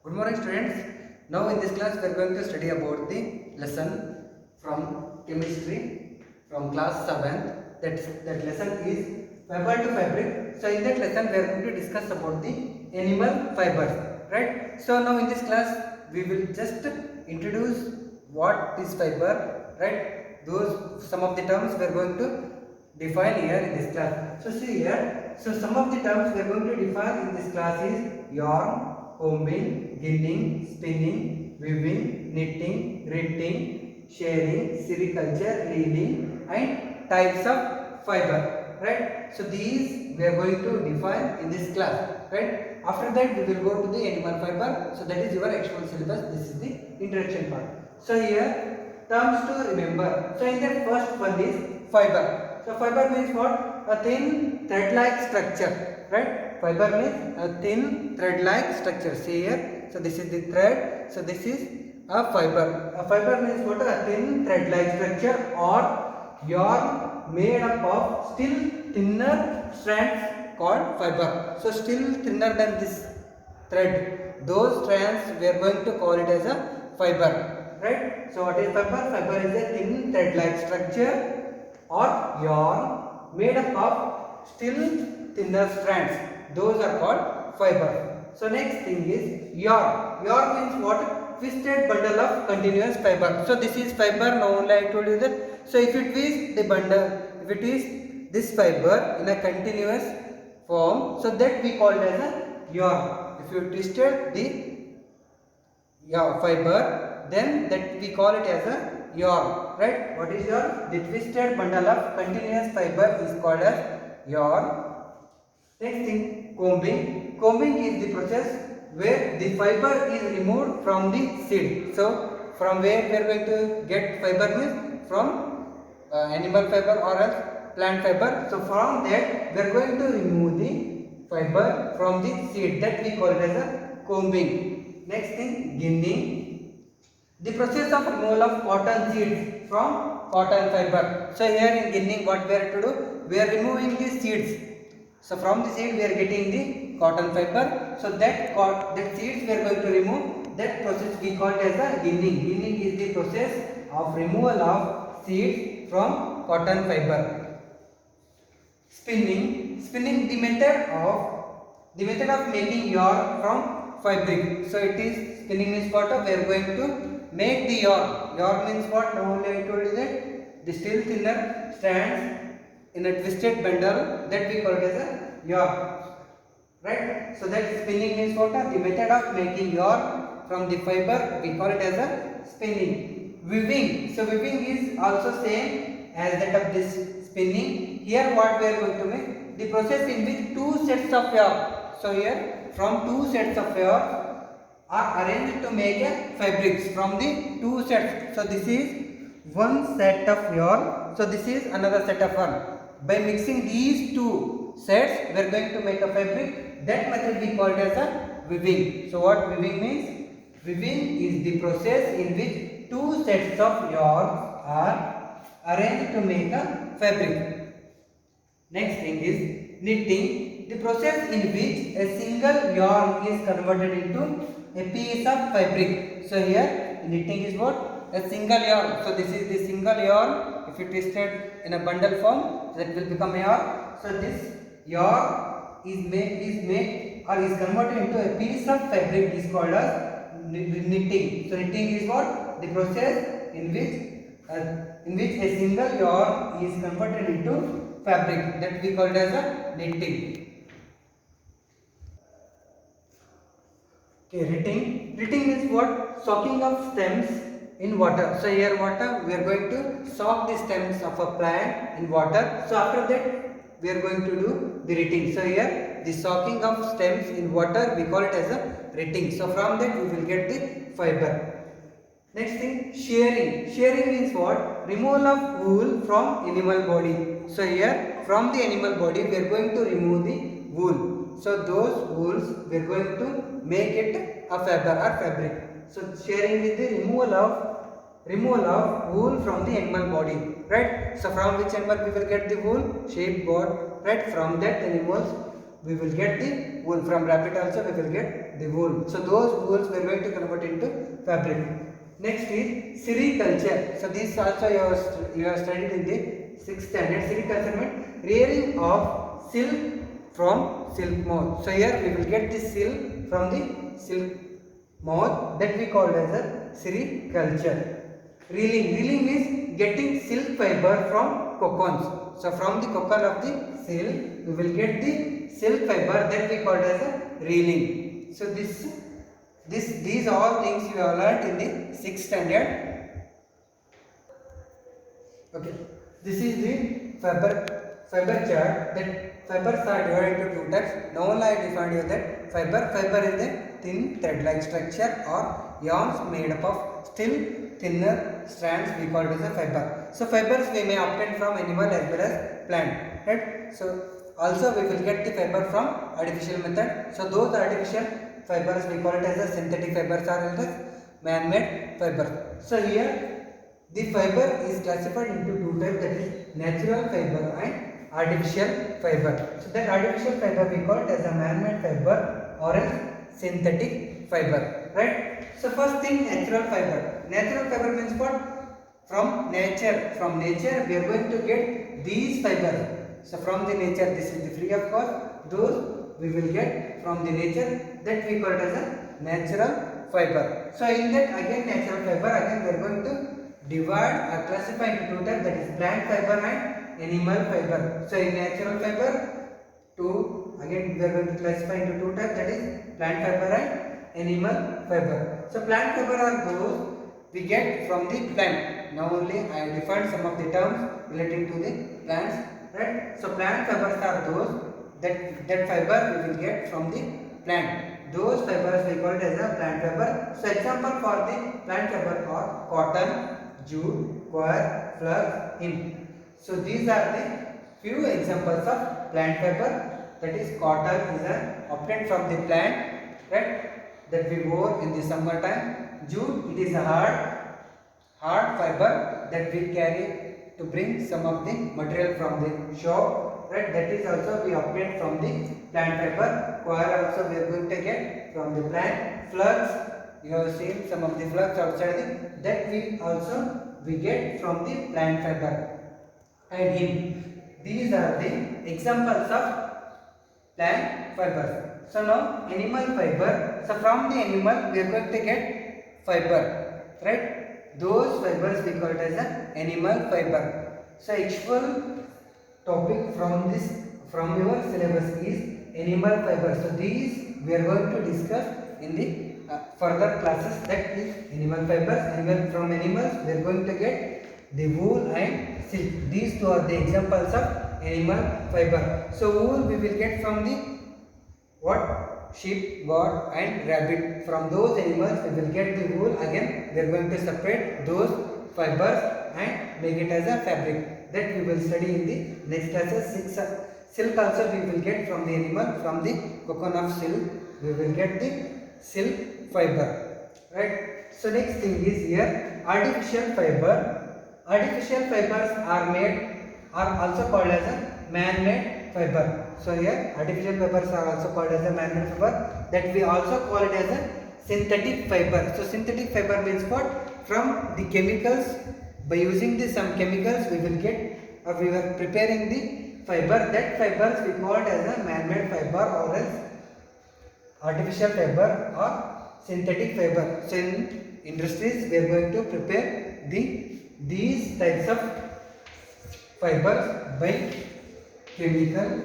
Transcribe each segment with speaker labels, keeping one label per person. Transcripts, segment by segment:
Speaker 1: Good morning students. Now in this class we are going to study about the lesson from chemistry from class 7th. That lesson is fiber to fabric. So in that lesson we are going to discuss about the animal fibers, right? So now in this class we will just introduce what is fiber, right? Those some of the terms we are going to define here in this class. So see here, so some of the terms we are going to define in this class is yarn, combing, ginning, spinning, weaving, knitting, retting, shearing, sericulture, reeling, and types of fiber, right? So these we are going to define in this class, right? After that we will go to the animal fiber. So that is your actual syllabus. This is the introduction part. So here terms to remember. So in that first one is fiber. So fiber means what? A thin thread-like structure, right? Fiber means a thin thread-like structure. See here. So this is the thread. So this is a fiber. A fiber means what? A thin thread-like structure or yarn made up of still thinner strands called fiber. So still thinner than this thread. Those strands we are going to call it as a fiber, right? So what is fiber? Fiber is a thin thread-like structure or yarn made up of still thinner strands. Those are called fiber. So next thing is yarn. Yarn means what? Twisted bundle of continuous fiber. So this is fiber. Now only I told you that. So if it is the bundle, if it is this fiber in a continuous form, so that we call it as a yarn. If you twisted the fiber, then that we call it as a yarn, right? What is yarn? The twisted bundle of continuous fiber is called as yarn. Next thing, combing. Combing is the process where the fiber is removed from the seed. So from where we are going to get fiber means from animal fiber or else plant fiber. So from that we are going to remove the fiber from the seed. That we call it as a combing. Next thing, ginning. The process of removal of cotton seeds from cotton fiber. So here in ginning what we are to do? We are removing the seeds. So from the seed we are getting the cotton fiber. So that seeds we are going to remove. That process we call it as a ginning. Ginning is the process of removal of seeds from cotton fiber. Spinning. Spinning the method of making yarn from fabric. So it is spinning means what? We are going to make the yarn. Yarn means what? Now only I told you that the still thinner strands in a twisted bundle, that we call it as a yarn, right? So that spinning means what? The method of making yarn from the fiber, we call it as a spinning. Weaving. So weaving is also same as that of this spinning. Here what we are going to make? The process in which two sets of yarn. So here from two sets of yarn are arranged to make a fabrics from the two sets. So this is one set of yarn. So this is another set of yarn. By mixing these two sets, we are going to make a fabric. That method we call it as a weaving. So what weaving means? Weaving is the process in which two sets of yarn are arranged to make a fabric. Next thing is knitting. The process in which a single yarn is converted into a piece of fabric. So here knitting is what? A single yarn. So this is the single yarn. If you twisted in a bundle form, that will become a yarn. So this yarn is made or is converted into a piece of fabric is called as knitting. So knitting is what? The process in which a single yarn is converted into fabric, that we call it as a knitting. Okay, retting. Retting is what? Soaking of stems in water. So here water, we are going to soak the stems of a plant in water. So after that we are going to do the retting. So here the soaking of stems in water, we call it as a retting. So from that we will get the fiber. Next thing, shearing. Shearing means what? Removal of wool from animal body. So here from the animal body we are going to remove the wool. So those wools we are going to make it a fiber or fabric. So shearing is the removal of wool from the animal body, right? So from which animal we will get the wool? Sheep, goat, right? From that animals we will get the wool. From rabbit also we will get the wool. So those wools we are going to convert into fabric. Next is sericulture. So this also you have studied in the 6th standard. Sericulture means rearing of silk from silk moth. So here we will get the silk from the silk moth, that we call as a sericulture. Reeling means getting silk fiber from cocoons. So from the cocoon of the silk we will get the silk fiber, that we call as a reeling. So these all things you have learnt in the 6th standard. Okay, this is the fiber chart. That fibers are divided into two types. Now only I defined you that fiber is a thin thread-like structure or yarns made up of still thinner strands, we call it as a fiber. So fibers we may obtain from animal as well as plant, right? So also we will get the fiber from artificial method. So those artificial fibers we call it as a synthetic fibers or as man-made fibers. So here the fiber is classified into two types, that is natural fiber and artificial fiber. So that artificial fiber we call it as a man-made fiber or a synthetic fiber, right? So first thing, natural fiber. Natural fiber means what? From nature. From nature we are going to get these fibers. So from the nature, this is the free of cost. Those we will get from the nature, that we call it as a natural fiber. So in that again natural fiber, again we are going to divide or classify into two types, that is plant fiber and animal fiber. So in natural fiber, again we are going to classify into two types, that is plant fiber and animal fiber. So plant fiber are those we get from the plant. Now only I defined some of the terms relating to the plants, right? So plant fibers are those that fiber we will get from the plant. Those fibers we call it as a plant fiber. So example for the plant fiber are cotton, jute, coir, flax, hemp. So these are the few examples of plant fiber. That is cotton is obtained from the plant, right? That we wore in the summer time. Jute, it is a hard fiber that we carry to bring some of the material from the shop, right? That is also we obtain from the plant fiber. Coir also we are going to get from the plant. Flax, you have seen some of the flax outside, that we get from the plant fiber. And hemp, these are the examples of plant fibers. So now animal fiber. So from the animal we are going to get fiber, right? Those fibers we call it as an animal fiber. So actual topic from your syllabus is animal fiber. So these we are going to discuss in the further classes, that is animal fibers. And from animals we are going to get the wool and silk. These two are the examples of animal fiber. So wool we will get from the sheep, goat and rabbit. From those animals we will get the wool. Again we are going to separate those fibers and make it as a fabric. That we will study in the next classes. Silk also we will get from the animal. From the cocoon of silk we will get the silk fiber, right? So next thing is here artificial fiber. Artificial fibers are also called as a man-made fiber. So here artificial fibers are also called as a man-made fiber, that we also call it as a synthetic fiber. So synthetic fiber means what? From the chemicals, by using some chemicals we will get, or we were preparing the fiber. That fibers we call it as a man-made fiber or else artificial fiber or synthetic fiber. So in industries we are going to prepare these types of fibers by chemical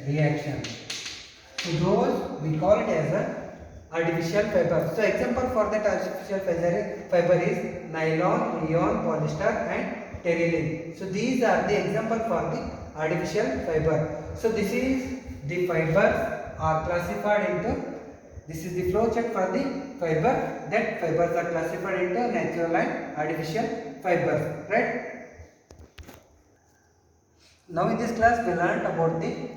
Speaker 1: reaction. So those we call it as a artificial fiber. So example for that artificial fiber is nylon, rayon, polyester and terylene. So these are the example for the artificial fiber. So this is the fibers are classified into, this is the flow chart for the fiber, that fibers are classified into natural and artificial fibers, right? Now in this class we learned about the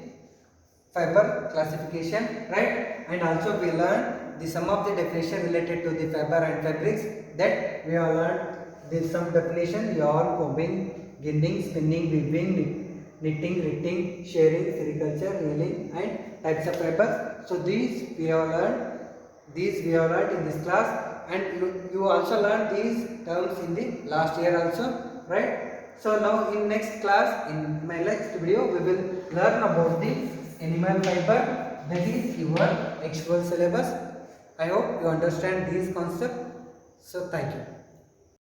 Speaker 1: fiber classification, right? And also we learned some of the definition related to the fiber and fabrics. That we have learned some definition: yarn, combing, ginning, spinning, weaving, knitting, retting, shearing, sericulture, reeling and types of fibers. So these we have learned, in this class, and you also learned these terms in the last year also, right? So now in next class, in my next video, we will learn about the animal fiber, that is your actual syllabus. I hope you understand these concepts. So thank you.